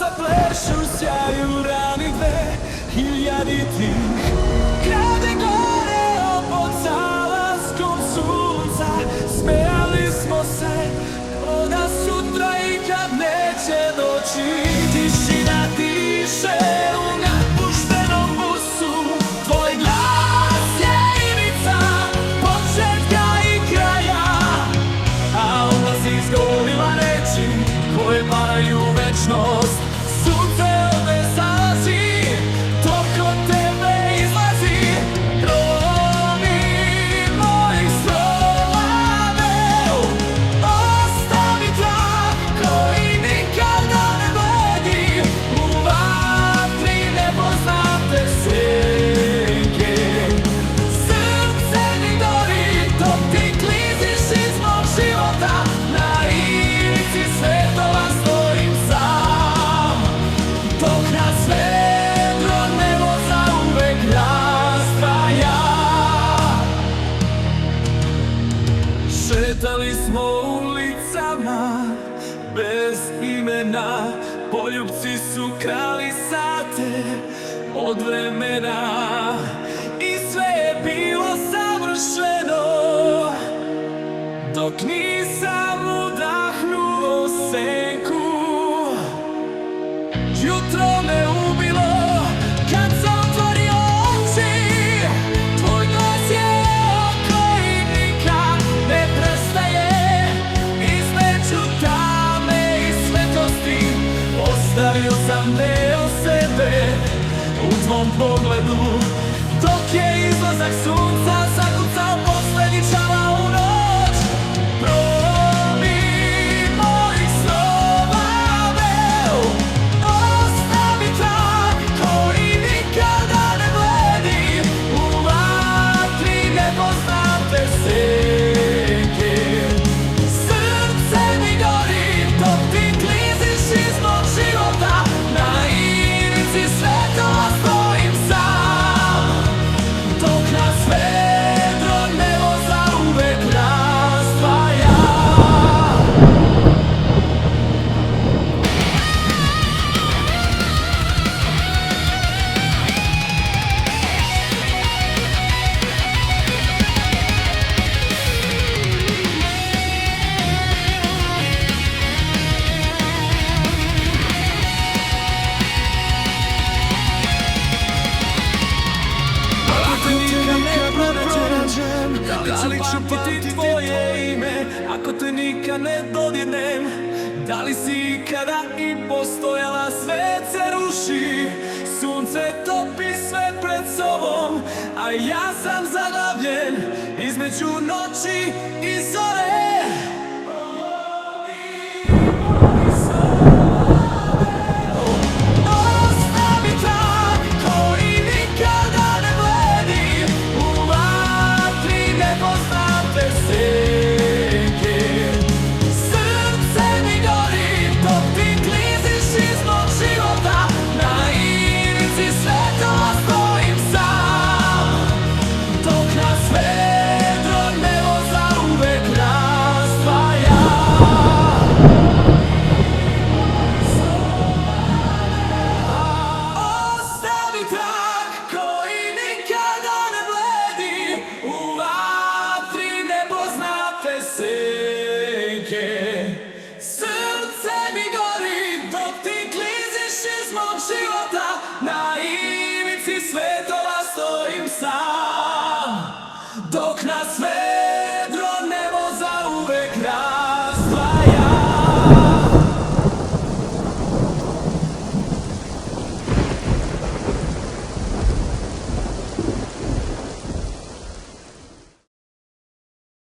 zaplešu sjaju ranidbe hiljaditih. Kada gore pod zalaskom sunca smejali smo se ko da sutra i kad neće doći. Tišina diše u napuštenom busu, tvoj glas je ivica početka i kraja, a onda si izgovorila reči koje paraju večnost. Sunce ovdje zalazi, topko tebe izlazi, gromi mojih snova veo. Ostavi trag koji nikada ne bledi u vatri nepoznate senke. Srce mi gori dok ti kliziš iz mog života, na ivici svetova stojim sam, dok nas vedro nebo zauvek razdvaja. Šetali smo ulicama bez imena, poljupci su krali sate od vremena i sve je bilo savršeno dok nisam udahnuo senku. Jutro me ubilo kad sam otvorio oči, tvoj glas je koji nikad ne prestaje. Između tame i svetlosti ostavio sam deo sebe u tvom pogledu, dok je izlazak sunca zakucao posljednji čala u noć. Gromi mojih snova veo, ostavi trag koji nikada ne bledi u vatri nepoznate senke. Srce mi gori dok ti kliziš iz mog života, na ivici svetova stojim sam, dok nas vedro nebo zauvek razdvaja. Ako te nikad ne pronađem, da li ću pamtiti tvoje ime? Ako te nikad ne dodirnem, da li si ikada i postojala? Svet se ruši, sunce topi sve pred sobom, a ja sam zaglavljen između noći i zore. Ostavi trag koji nikada ne bledi u vatri nepoznate senke. Srce mi gori dok ti kliziš iz mog života, na ivici svetova stojim sam, dok nas vedro nebo zauvek razdvaja. Ostavi trag koji nikada ne bledi u vatri nepoznate senke. Srce mi gori dok ti kliziš iz mog života, na ivici svetova stojim sam, dok nas vedro nebo zauvek